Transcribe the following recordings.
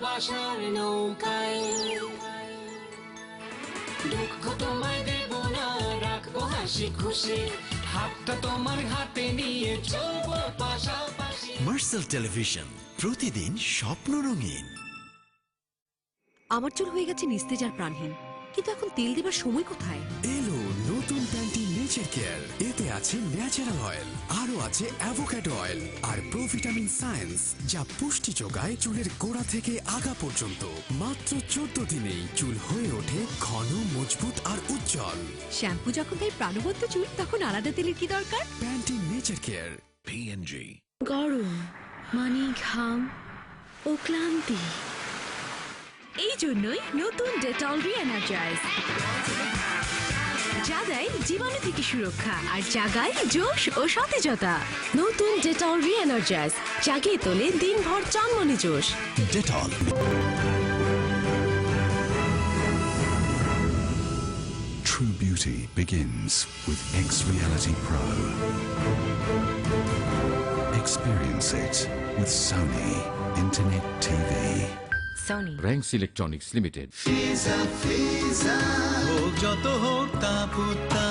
ভালোবাসার নৌকায় দুঃখ তোমায় দেব না, রাখবো হাসি খুশি, হাতটা তোমার হাতে নিয়ে চলবো পাশাপাশি। মার্সেল টেলিভিশন, প্রতিদিন স্বপ্ন রঙিন। আমার চুল হয়ে গেছে নিস্তেজ আর প্রাণহীন, কিন্তু এখন তেল দেবার সময় কোথায়? এলো নতুন প্যান্টিন নেচার কেয়ার। এতে আছে ন্যাচারাল অয়েল, আরো আছে অ্যাভোকাডো অয়েল আর প্রোভিটামিন সায়েন্স, যা পুষ্টি যোগায় চুলের গোড়া থেকে আগা পর্যন্ত। মাত্র 14 দিনেই চুল হয়ে ওঠে ঘন, মজবুত আর উজ্জ্বল। শ্যাম্পু যখন তাই প্রাণবন্ত চুল, তখন আলাদা তেলের কি দরকার? Pantene nature care. P&G। গরম মানে ঘাম ও ক্লান্তি, এই জন্যই নতুন ডেটল রি-এনার্জাইজ, যা দেয় জীবাণু থেকে সুরক্ষা আর জাগায় জোশ ও সতেজতা। নতুন ডেটল রি-এনার্জাইজ জাগিয়ে তোলে দিনভর চনমনে জোশ। Dettol. True beauty begins with X Reality Pro. Experience it with Sony Internet TV. Sony Ranks Electronics Limited. হোক যত হোক তাপুতা,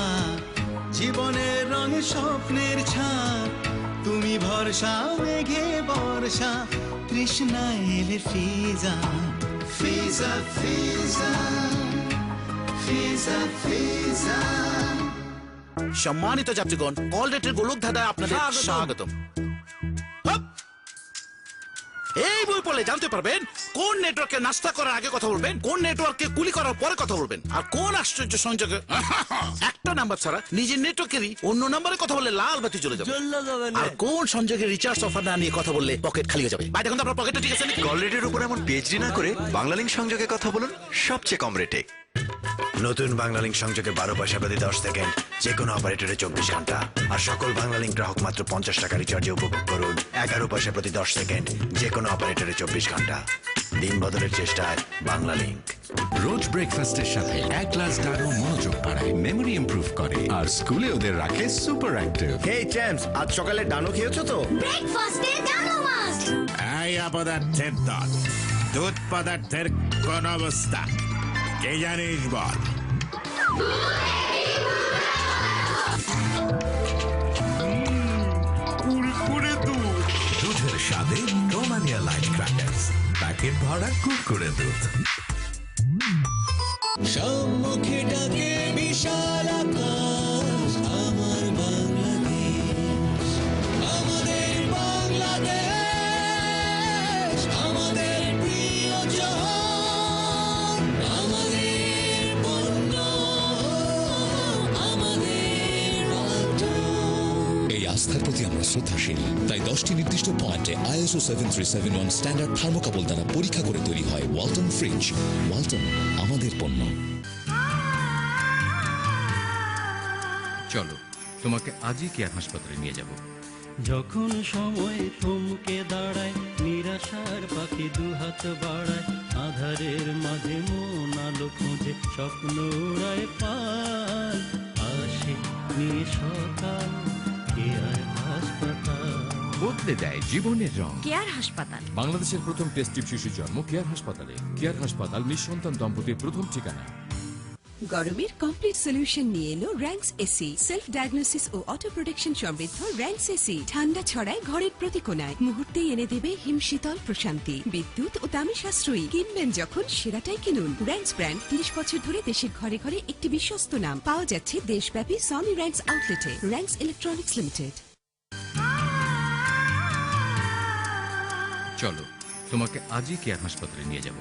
জীবনের রঙে স্বপ্নের ছাপ, তুমি ভরসা মেঘে বর্ষা, তৃষ্ণা এলে ফিজা ফিজা ফিজা ফিজা ফিজা। সম্মানিত যাত্রীগণ, কল রেটের গোলক ধাঁধায় আপনাদের স্বাগতম। এই বই পড়লে জানতে পারবেন কোন নেটওয়ার্কে নাস্তা করার আগে কথা বলবেন, কোন নেটওয়ার্কে কুলি করার পরে কথা বলবেন, আর কোন আশ্চর্য সংযোগে একটা নাম্বার ছাড়া নিজের নেটওয়ার্কেরই অন্য নাম্বারে কথা বললে লাল বাতি জ্বলে যাবে, আর কোন সংযোগে রিচার্জ অফার না নিয়ে কথা বললে পকেট খালি হয়ে যাবে। ভাই দেখুন তো আপনার পকেটটা ঠিক আছে নাকি? কল রেটের উপর এমন পিএইচডি না করে বাংলালিংক সংযোগে কথা বলুন, সবচেয়ে কম রেটে। নতুন বাংলালিংক সংযোগে 12 পয়সা প্রতি 10 সেকেন্ড, যে কোনো অপারেটরে 24 ঘন্টা। আর সকল বাংলালিংক গ্রাহক মাত্র 50 টাকা রিচার্জে উপভোগ করুন 11 পয়সা প্রতি 10 সেকেন্ড, যে কোনো অপারেটরে 24 ঘন্টা। দিন বদলের চেষ্টায় বাংলালিংক। রোজ ব্রেকফাস্টের সাথে এক গ্লাস ডানো মনোযোগ বাড়ায়, মেমোরি ইমপ্রুভ করে, আর স্কুলে ওদের রাখে সুপার অ্যাক্টিভ। হেই চ্যাম্পস, আজ সকালে ডানো খেয়েছো তো? ব্রেকফাস্টে ডানো মাস্ট। এই পদার্থের দল, দুধ পদার্থের কোন অবস্থা কে জানিস বল? কুরকুরে দুধ, দুধের স্বাদে রোমানিয়া লাইট ক্র্যাকার্স, প্যাকেট ভরা কুরকুরে দুধ। সম্মুখে ডাকে বিশাল আকাশ, আমার বাংলাদেশ, আমাদের বাংলাদেশ, আমাদের প্রিয় জান, আমাদের পণ্য, আমাদের রাজ্য। এই আস্থার প্রতি আমরা শ্রদ্ধাশীল, তাই 10টি নির্দিষ্ট পয়েন্টে ISO 7371 স্ট্যান্ডার্ড থার্মোকাপল দ্বারা পরীক্ষা করে তৈরি হয় ওয়ালটন ফ্রিজ। ওয়ালটন, আমাদের পণ্য। চলো, তোমাকে আজই কেয়ার হাসপাতালে নিয়ে যাব। যখন সময় থমকে দাঁড়ায়, নিরাশার পাখি দুহাত বাড়ায়, আধারের মাঝে মন আলো খুঁজে, স্বপ্ন উড়ায় পায়, আসে নিয়ে সকাল, কেয়ার হাসপাতাল। বদলে দেয় জীবনের রং। কেয়ার হাসপাতাল, বাংলাদেশের প্রথম টেস্ট টিউব শিশু জন্ম কেয়ার হাসপাতালে। কেয়ার হাসপাতাল নিঃসন্তান দম্পতির প্রথম ঠিকানা। গরমের কমপ্লিট সলিউশন নিয়ে এলো র্যাঙ্কস এসি। সেলফ ডায়াগনোসিস ও অটো প্রোটেকশন সমৃদ্ধ র্যাঙ্কস এসি ঠান্ডা ছড়ায় ঘরের প্রতি কোণায়, মুহূর্তেই এনে দেবে হিমশীতল প্রশান্তি। বিদ্যুৎ ও দামি সাশ্রয়ী, কিনবেন যখন সেরাটাই কিনুন। র্যাঙ্কস ব্র্যান্ড 30 বছর ধরে দেশের ঘরে ঘরে একটি বিশ্বস্ত নাম। পাওয়া যাচ্ছে দেশব্যাপী সনি র্যাঙ্কস আউটলেটে। Ranks electronics limited. চলো, তোমাকে আজই কেয়ার হাসপাতালে নিয়ে যাব।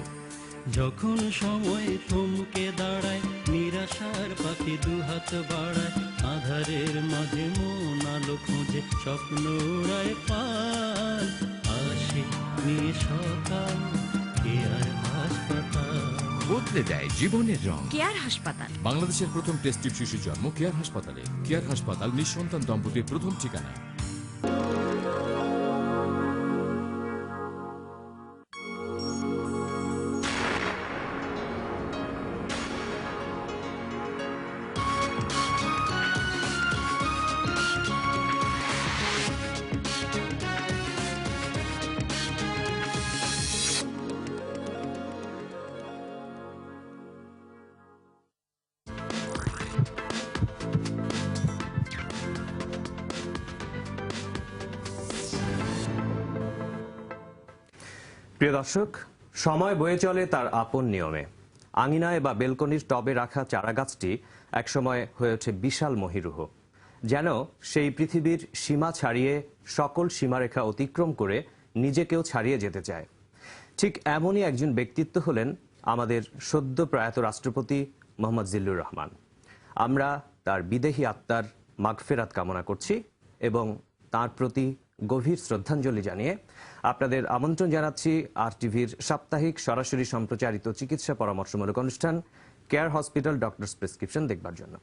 যখন সময় থমকে দাঁড়ায়, নিরাশার পাখি দুহাত বাড়ায়, আধারের মাঝে মন আলো খুঁজে, স্বপ্ন উড়ায় পায়, আসে নিয়ে সকাল, কেয়ার হাসপাতাল। বদলে দেয় জীবনের রং। কেয়ার হাসপাতাল, বাংলাদেশের প্রথম টেস্ট টিউব শিশু জন্ম কেয়ার হাসপাতালে। কেয়ার হাসপাতাল নিঃসন্তান দম্পতির প্রথম ঠিকানা। প্রিয় দর্শক, সময় বয়ে চলে তার আপন নিয়মে। আঙিনায় বা বেলকনির টবে রাখা চারাগাছটি একসময় হয়ে ওঠে বিশাল মহিরুহ, যেন সেই পৃথিবীর সীমা ছাড়িয়ে সকল সীমারেখা অতিক্রম করে নিজেকেও ছাড়িয়ে যেতে চায়। ঠিক এমনই একজন ব্যক্তিত্ব হলেন আমাদের সদ্য প্রয়াত রাষ্ট্রপতি মোহাম্মদ জিল্লুর রহমান। আমরা তার বিদেহী আত্মার মাগফিরাত কামনা করছি এবং তার প্রতি গভীর শ্রদ্ধাঞ্জলি জানিয়ে আপনাদের আমন্ত্রণ জানাচ্ছি RTV-র সাপ্তাহিক সরাসরি সম্প্রচারিত চিকিৎসা পরামর্শমূলক অনুষ্ঠান কেয়ার হসপিটাল ডক্টরস প্রেসক্রিপশন দেখবার জন্য।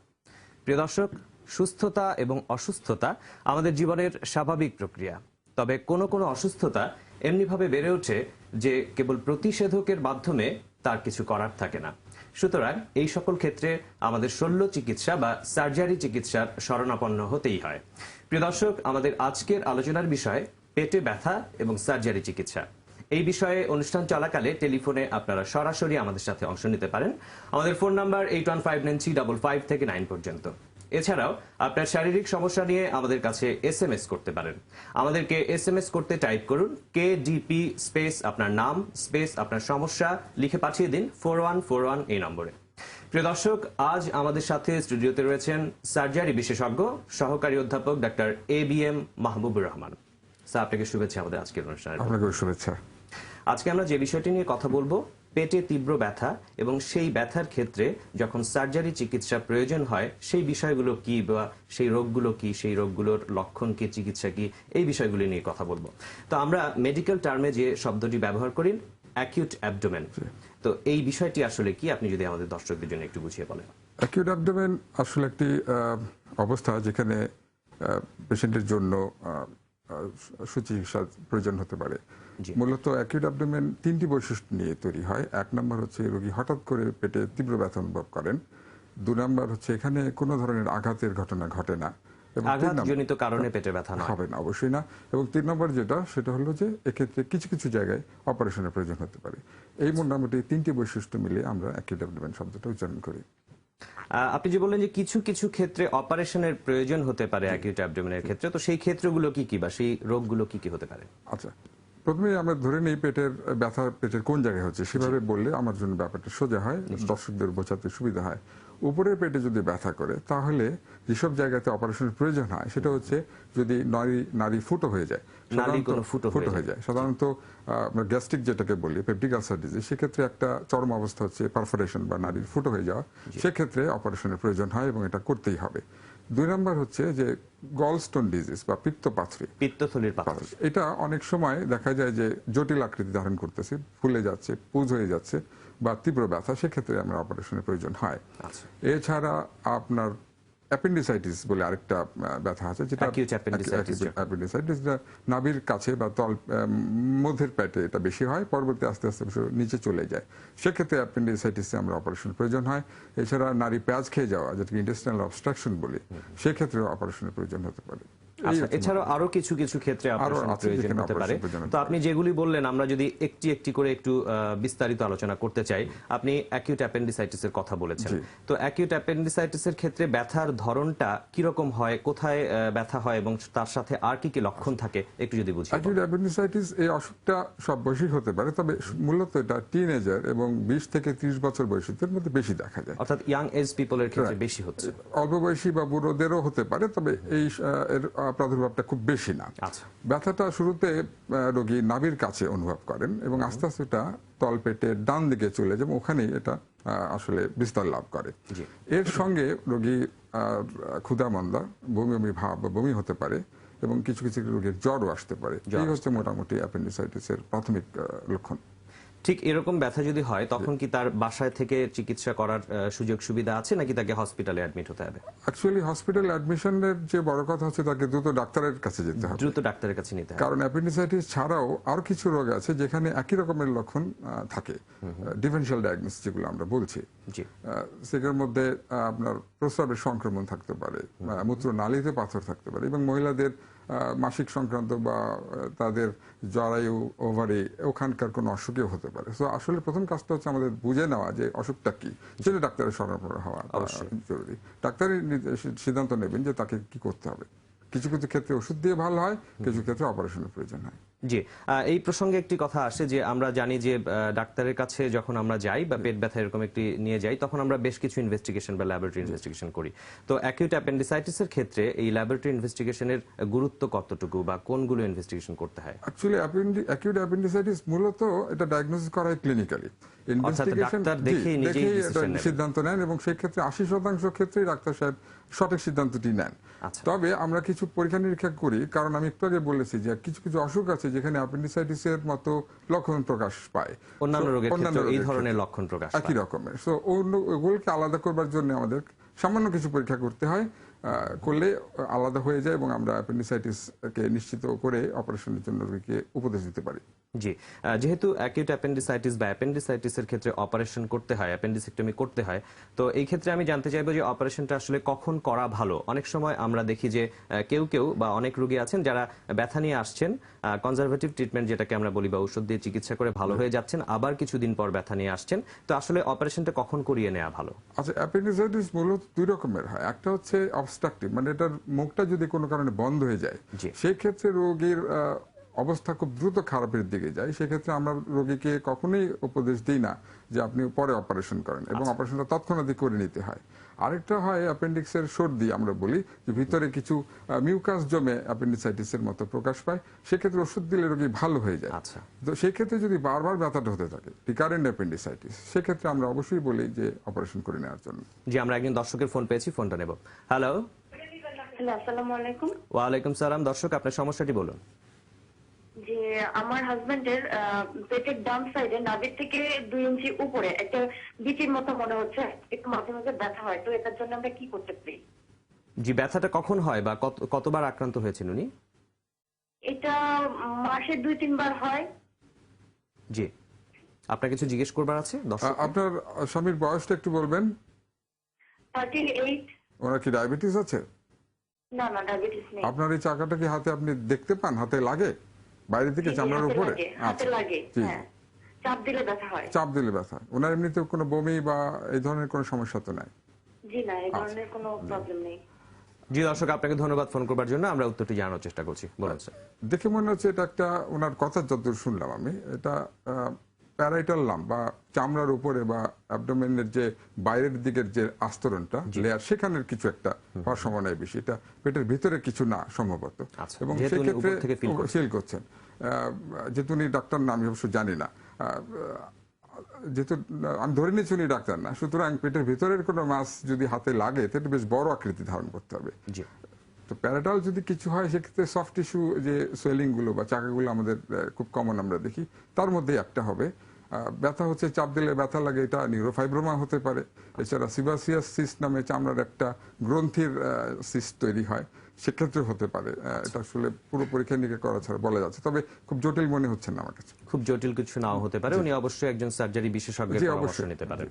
প্রিয় দর্শক, সুস্থতা এবং অসুস্থতা আমাদের জীবনের স্বাভাবিক প্রক্রিয়া। তবে কোনো কোনো অসুস্থতা এমনিভাবে বেড়ে ওঠে যে কেবল প্রতিষেধকের মাধ্যমে তার কিছু করার থাকে না। সুতরাং এই সকল ক্ষেত্রে আমাদের শল্য চিকিৎসা বা সার্জারি চিকিৎসার শরণাপন্ন হতেই হয়। প্রিয় দর্শক, আমাদের আজকের আলোচনার বিষয় পেটে ব্যথা এবং সার্জারি চিকিৎসা। এই বিষয়ে অনুষ্ঠান চলাকালে টেলিফোনে আপনারা সরাসরি আমাদের সাথে অংশ নিতে পারেন। আমাদের ফোন নাম্বার 815935 থেকে 9 পর্যন্ত। এছাড়াও আপনার শারীরিক সমস্যা নিয়ে আমাদের কাছে SMS করতে পারেন। আমাদেরকে SMS করতে টাইপ করুন KDP স্পেস আপনার নাম স্পেস আপনার সমস্যা লিখে পাঠিয়ে দিন 4141 এই নম্বরে। প্রিয় দর্শক, আজ আমাদের সাথে স্টুডিওতে রয়েছেন সার্জারি বিশেষজ্ঞ সহকারী অধ্যাপক doctor ABM Mahbubur Rahman. Sir, আপনাকে শুভেচ্ছা আমাদের আজকের অনুষ্ঠানে। আপনাকে শুভেচ্ছা। আজকে আমরা যে বিষয়টি নিয়ে কথা বলবো, পেটে তীব্র ব্যথা এবং সেই ব্যথার ক্ষেত্রে যখন সার্জারি চিকিৎসা প্রয়োজন হয় সেই বিষয়গুলো কি বা সেই রোগগুলো কি, সেই রোগগুলোর লক্ষণ কি, চিকিৎসা কি, এই বিষয়গুলো নিয়ে কথা বলবো। তো আমরা মেডিকেল টার্মে যে শব্দটি ব্যবহার করি অ্যাকিউট অ্যাবডোমেন, তো এই বিষয়টি আসলে কি, আপনি যদি আমাদের দর্শকদের জন্য একটু বুঝিয়ে বলেন। অ্যাকিউট অ্যাবডোমেন আসলে একটি অবস্থা যেখানে পেশেন্টের জন্য সুচিকিৎসার প্রয়োজন হতে পারে। মূলত অ্যাকিউট অ্যাবডোমেন 3টি বৈশিষ্ট্য নিয়ে তৈরি হয়। 1 নম্বর হচ্ছে রোগী হঠাৎ করে পেটে তীব্র ব্যথা অনুভব করেন। 2 নম্বর হচ্ছে এখানে কোনো ধরনের আঘাতের ঘটনা ঘটে না, আঘাতজনিত কারণে পেটে ব্যথা হবে না, অবশ্যই না। এবং 3 নম্বর যেটা, সেটা হলো যে এক্ষেত্রে কিছু কিছু জায়গায় অপারেশনের প্রয়োজন হতে পারে। এই মোটামুটি 3টি বৈশিষ্ট্য মিলে আমরা অ্যাকিউট অ্যাবডোমেন শব্দটা উচ্চারণ করি। আপনি যে বললেন যে কিছু কিছু ক্ষেত্রে অপারেশনের প্রয়োজন হতে পারে অ্যাকিউট অ্যাবডোমেনের ক্ষেত্রে, তো সেই ক্ষেত্রগুলো কি কি বা সেই রোগগুলো কি কি হতে পারে? আচ্ছা, প্রথমে আমরা ধরে নিই পেটের ব্যথা পেটের কোন জায়গায় হচ্ছে, সেভাবে বললে আমার জন্য ব্যাপারটা সোজা হয়, দর্শকদের বোঝাতে সুবিধা হয়। উপরের পেটে যদি ব্যথা করে তাহলে যেসব জায়গাতে অপারেশনের প্রয়োজন হয় সেটা হচ্ছে যদি নারী ফুটো হয়ে যায়, ফুটো হয়ে যায় সাধারণত গ্যাস্ট্রিক যেটাকে বলি পেপটিক আলসার ডিজিজ, সেক্ষেত্রে একটা চরম অবস্থা হচ্ছে পারফোরেশন বা নারীর ফুটো হয়ে যাওয়া, সেক্ষেত্রে অপারেশনের প্রয়োজন হয় এবং এটা করতেই হবে। 2 নম্বর হচ্ছে যে গলস্টোন ডিজিজ বা পিত্তথলির পাথর, এটা অনেক সময় দেখা যায় যে জটিল আকৃতি ধারণ করতেছে, ফুলে যাচ্ছে, পুজ হয়ে যাচ্ছে বা তীব্র ব্যথা, সেক্ষেত্রে আমরা অপারেশনের প্রয়োজন হয়। এছাড়া আপনার অ্যাপেন্ডিসাইটিস বলে আরেকটা ব্যথা আছে, যেটা অ্যাপেন্ডিসাইটিস নাভির কাছে বা তল মধ্যের পেটে এটা বেশি হয়, পরবর্তী আস্তে আস্তে নিচে চলে যায়, সেক্ষেত্রে অ্যাপেন্ডিসাইটিসে আমরা অপারেশন প্রয়োজন হয়। এছাড়া নারী পেঁয়াজ খেয়ে যাওয়া, যেটাকে ইন্টেস্টাইনাল অবস্ট্রাকশন বলি, সেক্ষেত্রে অপারেশনের প্রয়োজন হতে পারে। এছাড়াও আরো কিছু কিছু ক্ষেত্রে অপারেশনের প্রয়োজন হতে পারে। তো আপনি যেগুলি বললেন আমরা যদি একটি একটি করে একটু বিস্তারিত আলোচনা করতে চাই। আপনি অ্যাকিউট অ্যাপেন্ডিসাইটিসের কথা বলেছেন, তো অ্যাকিউট অ্যাপেন্ডিসাইটিসের ক্ষেত্রে ব্যথার ধরনটা কি রকম হয়, কোথায় ব্যথা হয় এবং তার সাথে আর কি কি লক্ষণ থাকে একটু যদি বুঝি। অ্যাকিউট অ্যাপেন্ডিসাইটিস এই অসুখটা সব বয়সী হতে পারে, তবে মূলত এটা টিনেজার এবং 20 থেকে 30 বছর বয়সীদের মধ্যে বেশি দেখা যায়, অর্থাৎ ইয়াং এজ পিপলের ক্ষেত্রে বেশি হচ্ছে। অল্প বয়সী বা বুড়োদেরও হতে পারে, তবে এই প্রাদুর্ভাবটা খুব বেশি না। ব্যথাটা শুরুতে রোগী নাভির কাছে অনুভব করেন এবং আস্তে আস্তে এটা তলপেটের ডান দিকে চলে যাবে, ওখানেই এটা আসলে বিস্তার লাভ করে। এর সঙ্গে রোগী ক্ষুধামন্দা, বমি ভাব বা বমি হতে পারে এবং কিছু কিছু রোগীর জ্বরও আসতে পারে। এই হচ্ছে মোটামুটি অ্যাপেন্ডিসাইটিসের প্রাথমিক লক্ষণ। ঠিক এরকম ব্যথা যদি হয় তখন কি তার বাসায় থেকে চিকিৎসা করার সুযোগ সুবিধা আছে নাকি তাকে হসপিটালে অ্যাডমিট হতে হবে? অ্যাকচুয়ালি হসপিটাল অ্যাডমিশনের যে বড় কথা হচ্ছে তাকে দ্রুত ডাক্তারের কাছে যেতে হবে, দ্রুত ডাক্তারের কাছে নিতে হবে, কারণ অ্যাপেন্ডিসাইটিস ছাড়াও আরো কিছু রোগ আছে যেখানে একই রকমের লক্ষণ থাকে, ডিফারেনশিয়াল ডায়াগনোসিস যেগুলো আমরা বলছি। সেগুলোর মধ্যে আপনার প্রস্রাবের সংক্রমণ থাকতে পারে, মূত্রনালীতে পাথর থাকতে পারে এবং মহিলাদের মাসিক সংক্রান্ত বা তাদের জরায়ু, ওভারি, ওখানকার কোনো অসুখও হতে পারে। তো আসলে প্রথম কাজটা হচ্ছে আমাদের বুঝে নেওয়া যে অসুখটা কি, সেটা ডাক্তারের শরণাপন্ন হওয়া জরুরি। ডাক্তারই সিদ্ধান্ত নেবেন যে তাকে কি করতে হবে। কিছু কিছু ক্ষেত্রে ওষুধ দিয়ে ভালো হয়, কিছু ক্ষেত্রে অপারেশনের প্রয়োজন হয়। জি, এই প্রসঙ্গে একটি কথা আসে যে আমরা জানি যে ডাক্তারের কাছে যখন আমরা যাই বা পেট ব্যথা এরকম একটি নিয়ে যাই তখন আমরা বেশ কিছু ইনভেস্টিগেশন বা ল্যাবরেটরি ইনভেস্টিগেশন করি। তো অ্যাকিউট অ্যাপেন্ডিসাইটিসের ক্ষেত্রে এই ল্যাবরেটরি ইনভেস্টিগেশনের গুরুত্ব কতটুকু বা কোনগুলো ইনভেস্টিগেশন করতে হয়? অ্যাকচুয়ালি অ্যাকিউট অ্যাপেন্ডিসাইটিস মূলত এটা ডায়াগনোসিস করা হয় ক্লিনিক্যালি। ইনভেস্টিগেশন দেখেই সিদ্ধান্ত নেন এবং সেই ক্ষেত্রে 80% ক্ষেত্রেই ডাক্তার সাহেব সঠিক সিদ্ধান্তটি নেন। তবে আমরা কিছু পরীক্ষা নিরীক্ষা করি, কারণ আমি একটু আগে বলেছি যে কিছু কিছু অসুখ আছে যেখানে অ্যাপেন্ডিসাইটিসের মতো লক্ষণ প্রকাশ পায়, অন্যান্য রোগের ক্ষেত্রে এই ধরনের লক্ষণ প্রকাশ একই রকমের। সো ওগুলোকে আলাদা করবার জন্য আমাদের সামান্য কিছু পরীক্ষা করতে হয়, করলে আলাদা হয়ে যায় এবং আমরা অ্যাপেন্ডিসাইটিসকে নিশ্চিত করে অপারেশনের জন্য রোগীকে উপদেশ দিতে পারি। জি, যেহেতু অ্যাকিউট অ্যাপেন্ডিসাইটিস বা অ্যাপেন্ডিসাইটিসের ক্ষেত্রে অপারেশন করতে হয়, অ্যাপেন্ডিসেক্টমি করতে হয়, তো এই ক্ষেত্রে আমি জানতে চাইবো যে অপারেশনটা আসলে কখন করা ভালো? অনেক সময় আমরা দেখি যে কেউ বা অনেক রোগী আছেন যারা ব্যথা নিয়ে আসছেন, কনজারভেটিভ ট্রিটমেন্ট যেটাকে আমরা বলি বা ওষুধ দিয়ে চিকিৎসা করে ভালো হয়ে যাচ্ছেন, আবার কিছুদিন পর ব্যথা নিয়ে আসছেন, তো আসলে অপারেশনটা কখন করিয়ে নেওয়া ভালো? আচ্ছা, অ্যাপেন্ডিসাইটিস মূলত দুই রকমের হয়। একটা হচ্ছে অবস্ট্রাকটিভ, মানে এটার মুখটা যদি কোনো কারণে বন্ধ হয়ে যায়, সেই ক্ষেত্রে রোগীর অবস্থা খুব দ্রুত খারাপের দিকে যায়। সেক্ষেত্রে আমরা রোগীকে কখনোই উপদেশ দিই না যে আপনি পরে অপারেশন করেন, এবং অপারেশনটা তৎক্ষণাৎ করে নিতে হয়। আরেকটা হয় অ্যাপেন্ডিক্সের সর্দি, আমরা বলি যে ভিতরে কিছু মিউকাস জমে অ্যাপেন্ডিসাইটিসের মতো প্রকাশ পায়, সেক্ষেত্রে ওষুধ দিলে রোগী ভালো হয়ে যায়। তো সেই ক্ষেত্রে যদি বারবার ব্যথাটা হতে থাকে, রিকারেন্ট অ্যাপেন্ডিসাইটিস, সেক্ষেত্রে আমরা অবশ্যই বলি যে অপারেশন করে নেওয়ার জন্য। জি, আমরা একজন দর্শকের ফোন পেয়েছি, ফোনটা নেব। হ্যালো, আসসালামু আলাইকুম। ওয়ালাইকুম সালাম। দর্শক, আপনার সমস্যাটি বলুন। যে আমার হাজবেন্ডের পেটের ডান সাইডে নাভির থেকে 2 ইঞ্চি উপরে একটা বিচির মতো মনে হচ্ছে, একটু মাঝে মাঝে ব্যথা হয়, তো এটার জন্য আমরা কি করতে পারি? জি, ব্যথাটা কখন হয় বা কতবার আক্রান্ত হয়েছেন উনি? এটা মাসে 2-3 বার হয়। জি, আপনার কিছু জিজ্ঞেস করবার আছে? আপনার স্বামীর বয়সটা একটু বলবেন? 38। ওনার কি ডায়াবেটিস আছে? না, ডায়াবেটিস নেই। আপনার এই চাকাটা কি হাতে আপনি দেখতে পান? হাতে লাগে বাইরে থেকে চামড়ার উপরে? হাতে লাগে, হ্যাঁ। চাপ দিলে ব্যথা হয়। চাপ দিলে ব্যথা। ওনার এমনিতে কোনো বমি বা এই ধরনের কোনো সমস্যা তো নাই? জি না, এই ধরনের কোনো প্রবলেম নেই। জি দর্শক, আপনাকে ধন্যবাদ ফোন করবার জন্য। আমরা উত্তরটি জানানোর চেষ্টা করছি। বলেন স্যার। দেখে মনে হচ্ছে এটা একটা, ওনার কথা যতদূর শুনলাম আমি, এটা প্যারাইটাল লাম্প বা চামড়ার উপরে বা অ্যাবডোমেনের যে বাইরের দিকের যে আস্তরণটা লেয়ার, সেখানের কিছু একটা হওয়ার সম্ভাবনা বেশি। এটা পেটের ভিতরে কিছু না সম্ভবত, এবং সেই ক্ষেত্রে ফিল করছেন। যেহেতু উনি ডাক্তার না, আমি অবশ্য জানি না, যেহেতু আমি ধরে নিচ্ছি উনি ডাক্তার না, সুতরাং পেটের ভিতরের কোনো মাছ যদি হাতে লাগে তাহলে বেশ বড় আকৃতি ধারণ করতে হবে। তো প্যারাটাল যদি কিছু হয়, সেক্ষেত্রে সফট টিস্যু যে সোয়েলিং গুলো বা চাকাগুলো আমাদের খুব কমন আমরা দেখি, তার মধ্যে একটা হবে। ব্যথা হচ্ছে, চাপ দিলে ব্যথা লাগে, এটা নিউরোফাইব্রোমা হতে পারে। এছাড়া সিবাসিয়াস সিস্ট নামে চামড়ার একটা গ্রন্থির সিস্ট তৈরি হয়, সেক্ষেত্রে হতে পারে। এটা আসলে পুরো পরীক্ষা নিরীক্ষা করা ছাড়া বলা যাচ্ছে, তবে খুব জটিল মনে হচ্ছে না আমার কাছে। খুব জটিল কিছু নাও হতে পারে। উনি অবশ্যই একজন সার্জারি বিশেষজ্ঞের পরামর্শ নিতে পারেন।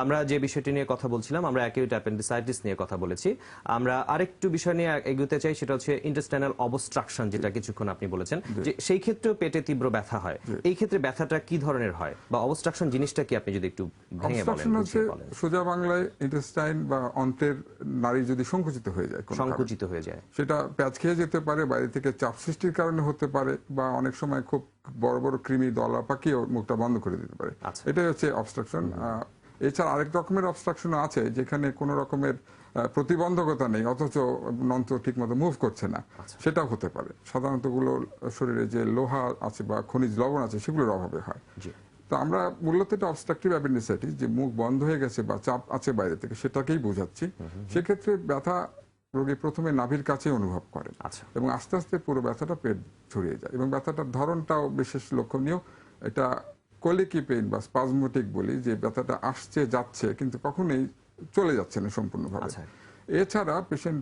আমরা যে বিষয়টি নিয়ে কথা বলছিলাম, আমরা অ্যাকিউট অ্যাপেন্ডিসাইটিস নিয়ে কথা বলেছি। আমরা আরেকটু বিষয় নিয়ে এগোতে চাই, সেটা হচ্ছে ইন্টেস্টাইনাল অবস্ট্রাকশন, যেটা কিছুক্ষণ আপনি বলেছেন যে সেই ক্ষেত্রেও পেটে তীব্র ব্যথা হয়। এই ক্ষেত্রে ব্যথাটা কি ধরনের হয় বা অবস্ট্রাকশন জিনিসটা কি, আপনি যদি একটু ভেঙে বলেন। সোজা বাংলায় ইন্টেস্টাইন বা অন্ত্রের নাড়ি যদি সংকুচিত হয়ে যায়, সংকুচিত হয়ে যায়, সেটা প্যাচ খেয়ে যেতে পারে, বাইরে থেকে চাপ সৃষ্টির কারণে হতে পারে, বা অনেক সময় খুব বড় বড় কৃমি দলা পাকিয়ে মুখটা বন্ধ করে দিতে পারে। এটাই হচ্ছে অবস্ট্রাকশন। এছাড়া আরেক রকমের অবস্ট্রাকশন আছে যেখানে কোনো রকমের প্রতিবন্ধকতা নেই, অথচ অন্ত্র ঠিক মতো মুভ করছে না, সেটাও হতে পারে। সাধারণত গুলো শরীরে যে লোহা আছে বা খনিজ লবণ আছে, সেগুলোর অভাবে হয়। তো আমরা মূলত এটা অবস্ট্রাকটিভ অ্যাপেন্ডিসাইটিস, যে মুখ বন্ধ হয়ে গেছে বা চাপ আছে বাইরে থেকে, সেটাকেই বোঝাচ্ছি। সেক্ষেত্রে ব্যথা রোগী প্রথমে নাভির কাছে অনুভব করে এবং আস্তে আস্তে পুরো ব্যথাটা পেট ছড়িয়ে যায়, এবং ব্যথাটার ধরনটাও বিশেষ লক্ষণীয়। এটা কোলিকি পেইন বা স্পাজমোটিক বলি, যে ব্যথাটা আসছে যাচ্ছে কিন্তু কখনোই চলে যাচ্ছে না সম্পূর্ণভাবে। এছাড়া পেশেন্ট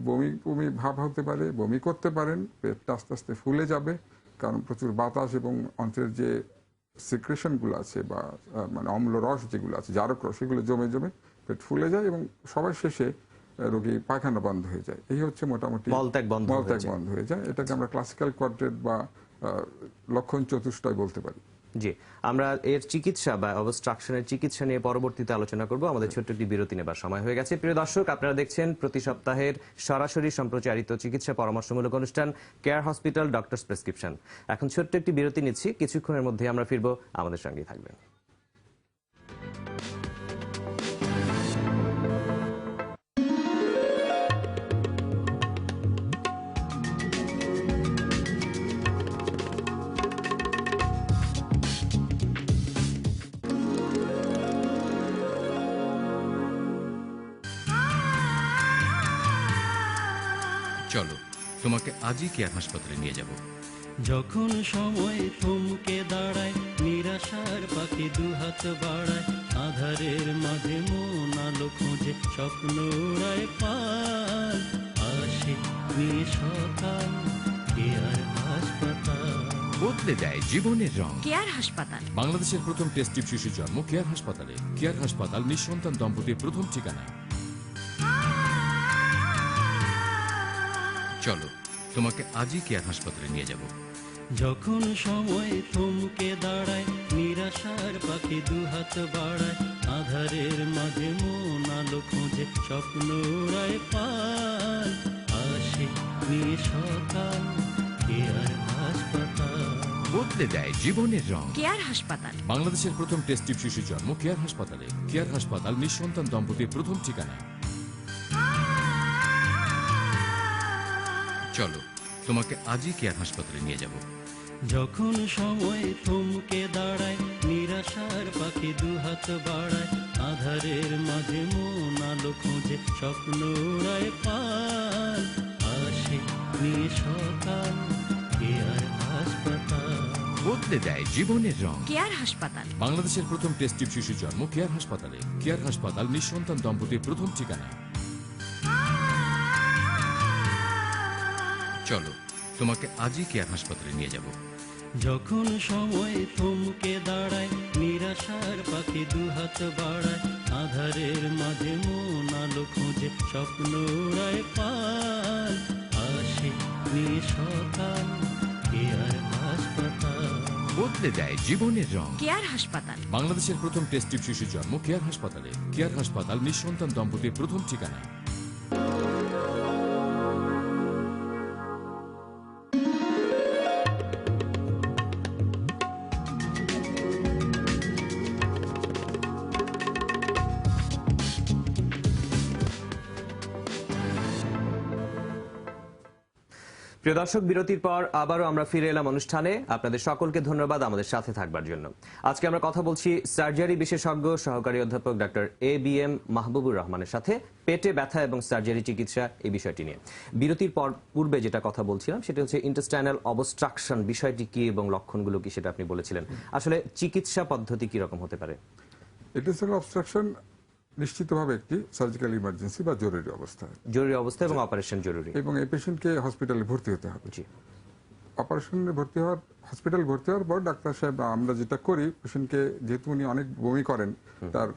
বমি ভাব হতে পারে, বমি করতে পারেন, পেটটা আস্তে আস্তে ফুলে যাবে, কারণ প্রচুর বাতাস এবং অন্ত্রের যে সিক্রেশন গুলো আছে বা মানে অম্ল রস যেগুলো আছে, জারক রস, সেগুলো জমে জমে পেট ফুলে যায়, এবং সবার শেষে রোগী পায়খানা বন্ধ হয়ে যায়। এই হচ্ছে মোটামুটি মলত্যাগ বন্ধ হয়ে যায়। এটাকে আমরা ক্লাসিক্যাল কোয়াড্রেট বা লক্ষণ চতুষ্টয় বলতে পারি। জি, আমরা এর চিকিৎসা বা অবস্ট্রাকশনের চিকিৎসা নিয়ে পরবর্তীতে আলোচনা করব। আমাদের ছোট্ট একটি বিরতি নেবার সময় হয়ে গেছে। প্রিয় দর্শক, আপনারা দেখছেন প্রতি সপ্তাহের সরাসরি সম্প্রচারিত চিকিৎসা পরামর্শমূলক অনুষ্ঠান কেয়ার হসপিটাল ডক্টরস প্রেসক্রিপশন। এখন ছোট্ট একটি বিরতি নিচ্ছি, কিছুক্ষণের মধ্যে আমরা ফিরবো, আমাদের সঙ্গেই থাকবেন। চলো তোমাকে আজই কেয়ার হাসপাতালে নিয়ে যাব। যখন সময় থমকে দাঁড়ায়, নিরাশার পাখি দুহাত বাড়ায়, আধারের মাঝে মন আলো খোঁজে, স্বপ্ন উড়ায় পাল, আসে নিয়ে সকাল, কেয়ার হাসপাতাল বদলে দেয় জীবনের রং। কেয়ার হাসপাতাল, বাংলাদেশের প্রথম টেস্ট টিউব শিশুর জন্ম কেয়ার হাসপাতালে। কেয়ার হাসপাতাল নিঃসন্তান দম্পতির প্রথম ঠিকানা। চলো তোমাকে আজই কেয়ার হাসপাতালে নিয়ে যাব। যখন সময় থমকে দাঁড়ায়, নিরাশার পাখি দুহাত বাড়ায়, আধারের মাঝে মন আলো খোঁজে, স্বপ্ন উড়ায় পাল, আসে নিয়ে সকাল, কেয়ার হাসপাতাল বদলে দেয় জীবনের রং। কেয়ার হাসপাতাল, বাংলাদেশের প্রথম টেস্ট টিউব শিশুর জন্ম কেয়ার হাসপাতালে। কেয়ার হাসপাতাল নিঃসন্তান দম্পতির প্রথম ঠিকানা। চলো তোমাকে আজই কেয়ার হাসপাতালে নিয়ে যাব। যখন সময় থমকে দাঁড়ায়, নিরাশার পাখি দুহাত বাড়ায়, আধারের মাঝে মন আলো খোঁজে, স্বপ্ন উড়ায় পাল, আসে নিয়ে সকাল, কেয়ার হাসপাতাল বদলে দেয় জীবনের রং। কেয়ার হাসপাতাল, বাংলাদেশের প্রথম টেস্ট টিউব শিশুর জন্ম কেয়ার হাসপাতালে। কেয়ার হাসপাতাল নিঃসন্তান দম্পতির প্রথম ঠিকানা। চলো তোমাকে আজই কেয়ার হাসপাতালে নিয়ে যাব। যখন সময় থমকে দাঁড়ায়, নিরাশার পাখি দুহাত বাড়ায়, আধারের মাঝে মন আলো খোঁজে, স্বপ্ন উড়ায় পাল, আসে নিয়ে সকাল, কেয়ার হাসপাতাল বদলে দেয় জীবনের রং। কেয়ার হাসপাতাল, বাংলাদেশের প্রথম টেস্ট টিউব শিশুর জন্ম কেয়ার হাসপাতালে। কেয়ার হাসপাতাল নিঃসন্তান দম্পতির প্রথম ঠিকানা। প্রিয় দর্শক, বিরতির পর আবারও আমরা ফিরে এলাম অনুষ্ঠানে। আপনাদের সকলকে ধন্যবাদ আমাদের সাথে থাকবার জন্য। আজকে আমরা কথা বলছি সার্জারি বিশেষজ্ঞ সহকারী অধ্যাপক ডক্টর ABM মাহবুবুর রহমানের সাথে পেটে ব্যথা এবং সার্জারি চিকিৎসা এই বিষয়টি নিয়ে। বিরতির পূর্বে যেটা কথা বলছিলাম সেটা হচ্ছে ইন্টেস্টাইনাল অবস্ট্রাকশন বিষয়টি কি এবং লক্ষণগুলো কি সেটা আপনি বলেছিলেন। আসলে চিকিৎসা পদ্ধতি কি রকম হতে পারে? ইন্টেস্টাইনাল অবস্ট্রাকশন নিশ্চিতভাবে একটি সার্জিক্যাল ইমার্জেন্সি বা জরুরি অবস্থা। জরুরি অবস্থা এবং অপারেশন জরুরি। এবং এই পেশেন্টকে হসপিটালে ভর্তি হতে হবে। অপারেশনে ভর্তি হওয়ার, হসপিটাল ভর্তি হওয়ার পর ডাক্তার সাহেব আমরা যেটা করি, পেশেন্টকে যেহেতু উনি অনেক বমি করেন, তার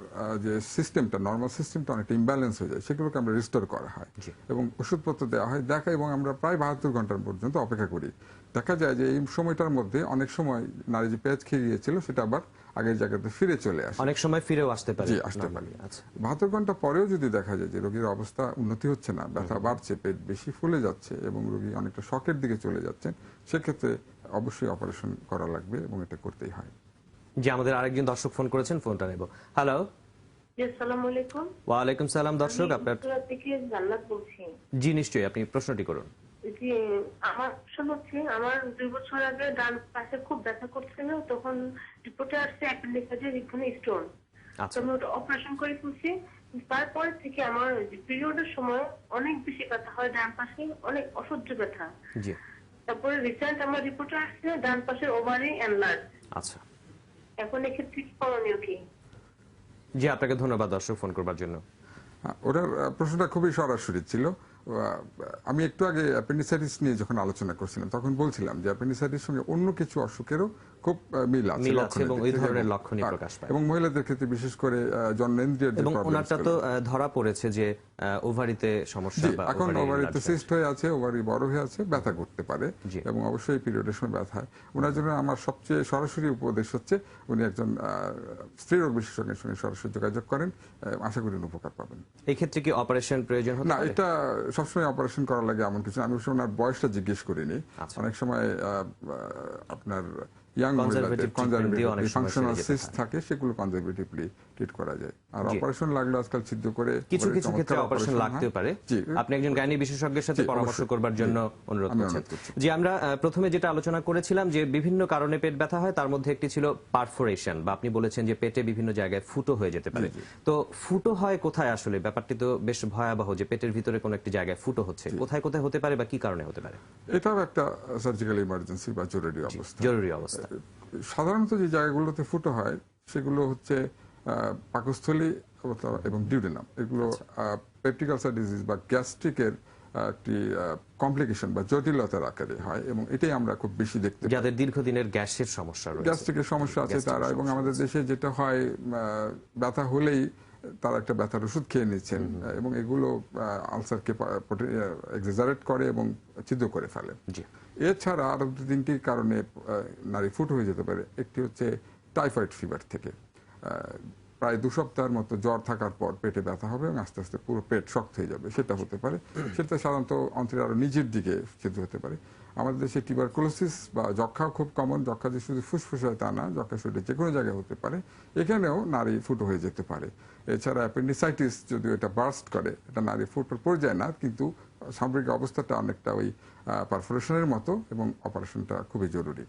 যে সিস্টেমটা, নর্মাল সিস্টেমটা অনেকটা ইমব্যালেন্স হয়ে যায়, সেগুলোকে আমরা রিস্টোর করা হয় এবং ওষুধপত্র দেওয়া হয়, দেখা, এবং আমরা প্রায় 72 ঘন্টার পর্যন্ত অপেক্ষা করি। দেখা যায় যে এই সময়টার মধ্যে অনেক সময় নারী যে পেঁয়াজ খেয়ে গিয়েছিল সেটা আবার আগের জায়গাতে ফিরে চলে আসে, অনেক সময় ফিরেও আসতে পারে। জি, আসতে পারে। 72 ঘন্টা পরেও যদি দেখা যায় যে রোগীর অবস্থা উন্নতি হচ্ছে না, ব্যথা বাড়ছে, পেট বেশি ফুলে যাচ্ছে এবং রোগী অনেকটা শকের দিকে চলে যাচ্ছেন, সেক্ষেত্রে অবশ্যই অপারেশন করা লাগবে এবং এটা করতেই হয়। জি, আমাদের আরেকজন দর্শক ফোন করেছেন, ফোনটা নেব। হ্যালো। আসসালামু আলাইকুম। ওয়ালাইকুম সালাম। দর্শক, আপনার থেকে জান্নাত বলছি। জি, নিশ্চয়ই, আপনি প্রশ্নটি করুন। জি, আমার প্রশ্ন হচ্ছে, আমার 2 বছর আগে ডান পাশে খুব ব্যথা করছিল, তখন রিপোর্টে আসছে অ্যাপেন্ডিক্সে এখানে স্টোন। তো আমি ওটা অপারেশন করে ফেলছি। তারপর থেকে আমার পিরিয়ডের সময় অনেক বেশি ব্যথা হয় ডান পাশে, অনেক অসহ্য ব্যথা। জি। তারপরে রিসেন্ট আমার রিপোর্টে আসছে ডান পাশের ওভারি এনলার্জ। আচ্ছা, এখন এক্ষেত্রে কি করণীয় কি? জি, আপনাকে ধন্যবাদ দর্শক ফোন করবার জন্য। ওটার প্রশ্নটা খুবই সরাসরি ছিল। আমি একটু আগে অ্যাপেন্ডিসাইটিস নিয়ে যখন আলোচনা করছিলাম তখন বলছিলাম যে অ্যাপেন্ডিসাইটিস সঙ্গে অন্য কিছু অসুখেরও খুব মিল আছে মিল আছে এবং ওই লক্ষণের ধরনের দিক থেকে লক্ষণই প্রকাশ পায়। এবং মহিলাদের ক্ষেত্রে বিশেষ করে জননেন্দ্রিয় যে এবং problems ওনারটা তো গুলো। ধরা পড়েছে যে ওভারিতে সমস্যা জি, বা এখন ovary ওভারিতে enlargement। সিস্ট হয়ে আছে, ওভারি বড় হয়ে আছে, ব্যথা করতে পারে এবং অবশ্যই পিরিয়ডের সময় ব্যথা হয়। ওনার জন্য আমার সবচেয়ে সরাসরি উপদেশ হচ্ছে উনি একজন স্ত্রীরোগ বিশেষজ্ঞের সঙ্গে সরাসরি যোগাযোগ করেন, আশা করি উনি উপকার পাবেন। এই ক্ষেত্রে কি অপারেশন প্রয়োজন হতে না, পারে? এটা সবসময় অপারেশন করা লাগে এমন কিছু না। আমি অবশ্য ওনার বয়সটা জিজ্ঞেস করিনি। অনেক সময় আপনার ইয়াং মহিলাদের কনজারভেটিভ ফাংশনাল সিস্ট থাকে, সেগুলো কনজারভেটিভলি ট্রিট করা যায়। আর অপারেশন লাগলে আজকাল ছিদ্র করে কিছু কিছু ক্ষেত্রে অপারেশন লাগতে পারে। আপনি একজন গাইনি বিশেষজ্ঞের সাথে পরামর্শ করবার জন্য অনুরোধ করছেন। যে আমরা প্রথমে যেটা আলোচনা করেছিলাম যে বিভিন্ন কারণে পেট ব্যথা হয়, তার মধ্যে একটি ছিল পারফোরেশন, বা আপনি বলেছেন যে পেটে বিভিন্ন জায়গায় ফুটো হয়ে যেতে পারে। তো ফুটো হয় কোথায় আসলে? ব্যাপারটি তো বেশ ভয়াবহ যে পেটের ভিতরে কোনো একটি জায়গায় ফুটো হচ্ছে, কোথায় কোথায় হতে পারে বা কি কারণে হতে পারে? এটাও একটা সার্জিক্যাল ইমার্জেন্সি বা জরুরি অবস্থা। জরুরি অবস্থা। সাধারণত যে জায়গাগুলোতে ফুটো হয় সেগুলো হচ্ছে পাকস্থলী এবং ডিউডেনাম। এগুলো পেপটিক আলসার ডিজিজ বা গ্যাস্ট্রিকের একটি কমপ্লিকেশন বা জটিলতার আকারে হয় এবং এটাই আমরা খুব বেশি দেখতে পাই। যাদের দীর্ঘদিনের গ্যাসের সমস্যা রয়েছে, গ্যাস্ট্রিকের সমস্যা আছে তারা, এবং আমাদের দেশে যেটা হয় ব্যথা হলেই তারা একটা ব্যথার ওষুধ খেয়ে নিচ্ছেন এবং এগুলো আলসারকে এক্সাজারেট করে এবং ছিদ্র করে ফেলে। এছাড়া আরো 2-3টি কারণে নারী ফুটো হয়ে যেতে পারে। একটি হচ্ছে টাইফয়েড ফিভার থেকে প্রায় 2 সপ্তাহের মতো জ্বর থাকার পর পেটে ব্যথা হবে এবং আস্তে আস্তে পুরো পেট শক্ত হয়ে যাবে, সেটা হতে পারে। সেটা সাধারণত অন্ত্রের আরো নিচের দিকে ছিদ্র হতে পারে। আমাদের দেশে টিউবারকুলোসিস বা যক্ষা খুব কমন। যক্ষা যে শুধু ফুসফুস হয় তা না, যক্ষা শরীরে যে কোনো জায়গায় হতে পারে, এখানেও নারী ফুটো হয়ে যেতে পারে। এছাড়া অ্যাপেন্ডিসাইটিস যদিও এটা বার্স্ট করে, এটা নারী ফুটোর পর্যায়ে না, কিন্তু সামগ্রিক অবস্থাটা অনেকটা ওই পারফোরেশনের মতো এবং অপারেশনটা খুবই জরুরি।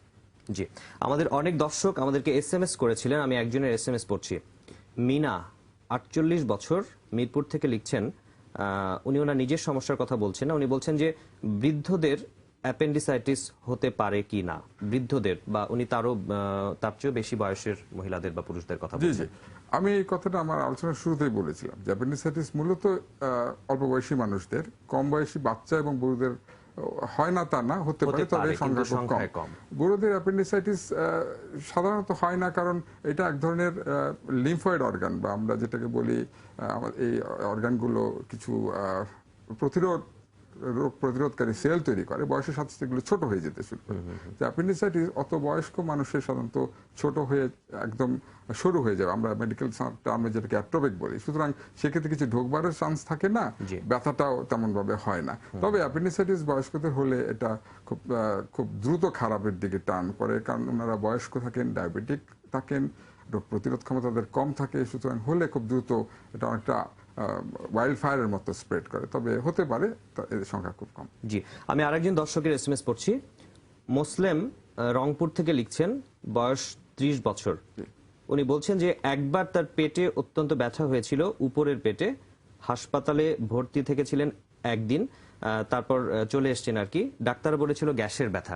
জি, আমাদের অনেক দর্শক আমাদেরকে এসএমএস করেছিলেন, আমি একজনের এসএমএস পড়ছি। মিনা 48 বছর, মিরপুর থেকে লিখছেন। উনি ওনার নিজের সমস্যার কথা বলছেন না, উনি বলছেন যে বৃদ্ধদের অ্যাপেন্ডিসাইটিস হতে পারে কি না, বৃদ্ধদের বা উনি তার চেয়েও বেশি বয়সের মহিলাদের বা পুরুষদের কথা বলছেন। আমি এই কথাটা আমার আলোচনার শুরুতেই বলেছিলাম যে অ্যাপেন্ডিসাইটিস মূলত অল্প বয়সী মানুষদের, কম বয়সী বাচ্চা এবং বুড়োদের হয় না তা না, হতে পারে, তবে সংখ্যা খুব কম। বুড়োদের অ্যাপেন্ডিসাইটিস সাধারণত হয় না, কারণ এটা এক ধরনের লিম্ফয়েড অর্গান, বা আমরা যেটাকে বলি এই অর্গানগুলো কিছু রোগ প্রতিরোধকারী সেল তৈরি করে, বয়সের সাথে সাথে এগুলো ছোট হয়ে যেতে শুরু করে। অ্যাপেন্ডিসাইটিস অত বয়স্ক মানুষের সাধারণত ছোট হয়ে একদম সরু হয়ে যাবে, আমরা মেডিকেল টার্মে যেটাকে অ্যাট্রোপিক বলি। সুতরাং সেক্ষেত্রে কিছু ঢোকবারের চান্স থাকে না, ব্যথাটাও তেমন ভাবে হয় না। তবে অ্যাপেন্ডিসাইটিস বয়স্কদের হলে এটা খুব দ্রুত খারাপের দিকে টার্ন করে, কারণ ওনারা বয়স্ক থাকেন, ডায়াবেটিক থাকেন, রোগ প্রতিরোধ ক্ষমতা তাদের কম থাকে। সুতরাং হলে খুব দ্রুত এটা অনেকটা ওয়াইল্ড ফায়ারের মতো স্প্রেড করে, তবে হতে পারে, এর সংখ্যা খুব কম। জি, আমি আরেকজন দর্শকের এসএমএস পড়ছি। মুসলিম রংপুর থেকে লিখছেন, বয়স 30 বছর। উনি বলছেন যে একবার তার পেটে অত্যন্ত ব্যথা হয়েছিল, উপরের পেটে। হাসপাতালে ভর্তি থেকেছিলেন একদিন, তারপর চলে এসছেন আর কি। ডাক্তার বলেছিল গ্যাসের ব্যথা।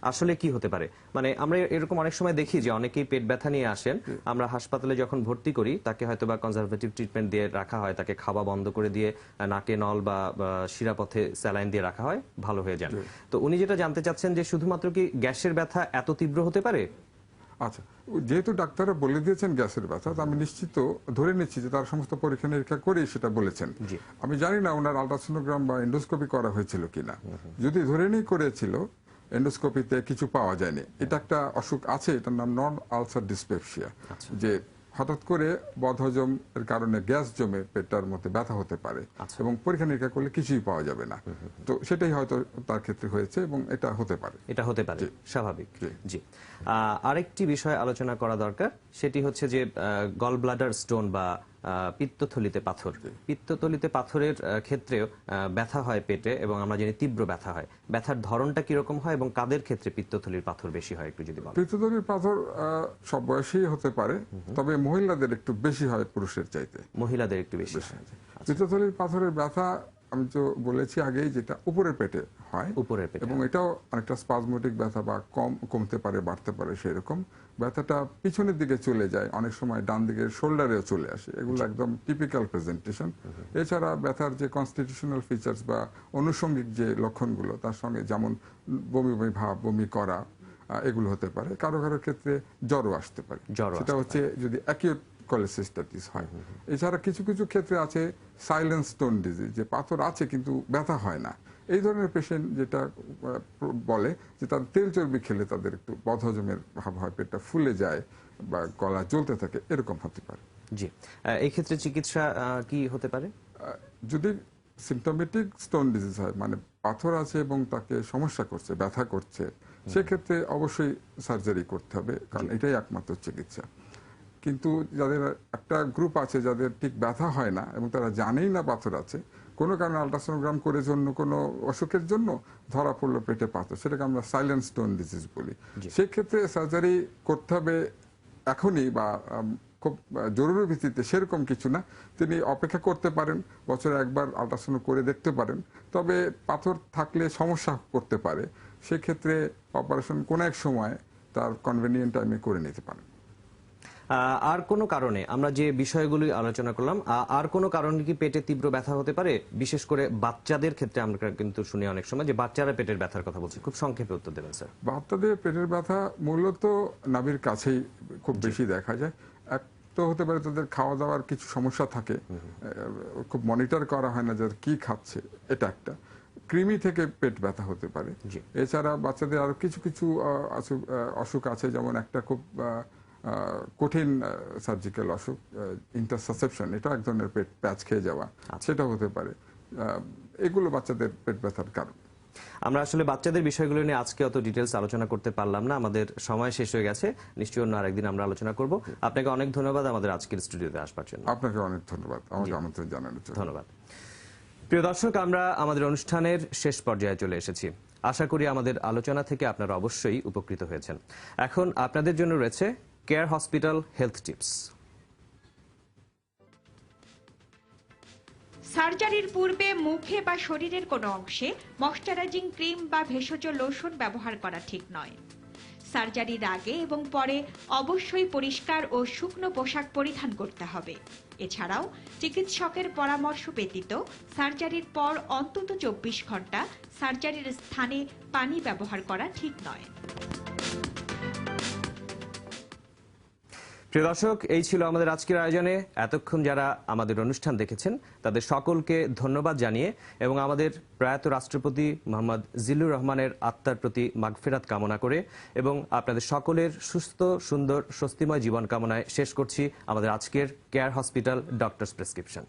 আসলে কি হতে পারে? মানে আমরা এরকম অনেক সময় দেখি যে অনেকেই পেট ব্যথা নিয়ে আসেন, আমরা হাসপাতালে যখন ভর্তি করি তাকে হয়তো বা কনজারভেটিভ ট্রিটমেন্ট দিয়ে রাখা হয়, তাকে খাওয়া বন্ধ করে দিয়ে নাকে নল বা শিরাপথে স্যালাইন দিয়ে রাখা হয়, ভালো হয়ে যান। তো উনি যেটা জানতে চাচ্ছেন যে শুধুমাত্র কি গ্যাসের ব্যথা এত তীব্র হতে পারে? আচ্ছা, যেহেতু ডাক্তাররা বলে দিয়েছেন গ্যাসের ব্যথা, আমি নিশ্চিত ধরে নিচ্ছি যে তার সমস্ত পরীক্ষা নিরীক্ষা করেই সেটা বলেছেন। আমি জানি না ওনার আলট্রাসোনোগ্রাম বা এন্ডোস্কোপি করা হয়েছিল কিনা। যদি ধরে নিয়ে করেছিল, এন্ডোস্কোপিতে কিছু পাওয়া যায়নি, এটা একটা অসুখ আছে, এটার নাম নন আলসার ডিসপেপসিয়া, যে হঠাৎ করে বদহজম এর কারণে গ্যাস জমে পেটটার মধ্যে ব্যথা হতে পারে এবং পরীক্ষা নিরীক্ষা করলে কিছুই পাওয়া যাবে না। তো সেটাই হয়তো তার ক্ষেত্রে হয়েছে এবং এটা হতে পারে। এটা হতে পারে, স্বাভাবিক। জি, আরেকটি বিষয় আলোচনা করা দরকার, সেটি হচ্ছে যে গল ব্লাডার স্টোন বা পিত্তথলিতে পাথর। পিত্তথলিতে পাথরের ক্ষেত্রেও ব্যথা হয় পেটে, এবং আমরা জানি তীব্র ব্যথা হয়। ব্যথার ধরনটা কিরকম হয় এবং কাদের ক্ষেত্রে পিত্তথলির পাথর বেশি হয়, একটু যদি বলেন। পিত্তথলির পাথর সব বয়সেই হতে পারে, তবে মহিলাদের একটু বেশি হয় পুরুষের চাইতে। মহিলাদের একটু বেশি হয়। পিত্তথলির পাথরের ব্যথা আমি তো বলেছি আগেই, যেটা উপরের পেটে হয়, উপরের পেটে, এবং এটাও অনেকটা স্পাজমোটিক ব্যথা, বা কমতে পারে, বাড়তে পারে। সেরকম ব্যথাটা পিছনের দিকে চলে যায়, অনেক সময় ডান দিকের শোল্ডারেও চলে আসে। এগুলো একদম টিপিক্যাল প্রেজেন্টেশন। এছাড়া ব্যথার যে কনস্টিটিউশনাল ফিচার্স বা আনুষঙ্গিক যে লক্ষণগুলো, তার সঙ্গে যেমন বমি বমি ভাব, বমি করা, এগুলো হতে পারে। কারো কারো ক্ষেত্রে জ্বরও আসতে পারে, সেটা হচ্ছে যদি অ্যাকিউট কোলেসিস্টাইটিস হয়। এছাড়া কিছু কিছু ক্ষেত্রে আছে সাইলেন্ট স্টোন ডিজিজ, যে পাথর আছে কিন্তু ব্যথা হয় না। এই ধরনের পেশেন্ট যেটা বলে যে তাদের তেল চর্বি খেলে তাদের একটু বদহজমের ভাব হয়, পেটটা ফুলে যায় বা গলা জ্বলতে থাকে, এরকম হতে পারে। জি, এই ক্ষেত্রে চিকিৎসা কি হতে পারে? যদি সিমটোমেটিক স্টোন ডিজিজ হয়, মানে পাথর আছে এবং তাকে সমস্যা করছে, ব্যথা করছে, সেক্ষেত্রে অবশ্যই সার্জারি করতে হবে, কারণ এটাই একমাত্র চিকিৎসা। কিন্তু যাদের একটা গ্রুপ আছে যাদের ঠিক ব্যথা হয় না এবং তারা জানেই না পাথর আছে, কোনো কারণে আলট্রাসোনোগ্রাম করে জন্য কোনো অসুখের জন্য ধরা পড়লো পেটে পাথর, সেটাকে আমরা সাইলেন্ট স্টোন ডিজিজ বলি। সেক্ষেত্রে সার্জারি করতে হবে এখনই বা খুব জরুরি ভিত্তিতে সেরকম কিছু না। তিনি অপেক্ষা করতে পারেন, বছরে একবার আলট্রাসাউন্ড করে দেখতে পারেন। তবে পাথর থাকলে সমস্যা করতে পারে, সেক্ষেত্রে অপারেশন কোনো এক সময় তার কনভেনিয়েন্ট টাইমে করে নিতে পারেন। আর কোনো কারণে আমরা যে বিষয়গুলি আলোচনা করলাম, আর কোনো কারণে কি পেটে তীব্র ব্যথা হতে পারে? বিশেষ করে বাচ্চাদের ক্ষেত্রে আমরা কিন্তু শুনি অনেক সময় যে বাচ্চারা পেটের ব্যথার কথা বলছে। খুব সংক্ষেপে উত্তর দেবেন স্যার। বাচ্চাদের পেটের ব্যথা মূলত নাভির কাছেই খুব বেশি দেখা যায়। এক তো হতে পারে তাদের খাওয়া দাওয়ার কিছু সমস্যা থাকে, খুব মনিটর করা হয় না যে কি খাচ্ছে, এটা একটা। কৃমি থেকে পেট ব্যথা হতে পারে। এছাড়া বাচ্চাদের আরো কিছু কিছু অসুখ আছে, যেমন একটা খুব কঠিন সার্জিক্যাল অসুখ ইন্টারসাসেপশন, এটা এক ধরনের পেট প্যাচ খেয়ে যাওয়া, সেটা হতে পারে। এগুলো বাচ্চাদের পেট ব্যথার কারণ। আমরা আসলে বাচ্চাদের বিষয়গুলো নিয়ে আজকে অত ডিটেলস আলোচনা করতে পারলাম না, আমাদের সময় শেষ হয়ে গেছে। নিশ্চয়ই অন্য আরেকদিন আমরা আলোচনা করব। আপনাকে অনেক ধন্যবাদ আমাদের আজকের স্টুডিওতে আসবার জন্য। আপনাকে অনেক ধন্যবাদ আমাকে আমন্ত্রণ জানানোর জন্য। ধন্যবাদ। প্রিয় দর্শক, আমরা আমাদের অনুষ্ঠানের শেষ পর্যায়ে চলে এসেছি। আশা করি আমাদের আলোচনা থেকে আপনারা অবশ্যই উপকৃত হয়েছেন। এখন আপনাদের জন্য রয়েছে কেয়ার হসপিটাল হেলথ টিপস। সার্জারির পূর্বে মুখে বা শরীরের কোনো অংশে ময়শ্চারাইজিং ক্রিম বা ভেষজ লোশন ব্যবহার করা ঠিক নয়। সার্জারির আগে এবং পরে অবশ্যই পরিষ্কার ও শুকনো পোশাক পরিধান করতে হবে। এছাড়াও চিকিৎসকের পরামর্শ ব্যতীত সার্জারির পর অন্তত 24 ঘন্টা সার্জারির স্থানে পানি ব্যবহার করা ঠিক নয়। প্রিয় দর্শক, এই ছিল আমাদের আজকের আয়োজনে। এতক্ষণ যারা আমাদের অনুষ্ঠান দেখেছেন তাদের সকলকে ধন্যবাদ জানিয়ে এবং আমাদের প্রয়াত রাষ্ট্রপতি মোহাম্মদ জিল্লুর রহমানের আত্মার প্রতি মাগফিরাত কামনা করে এবং আপনাদের সকলের সুস্থ, সুন্দর, স্বস্তিময় জীবন কামনায় শেষ করছি আমাদের আজকের কেয়ার হসপিটাল ডক্টরস প্রেসক্রিপশন।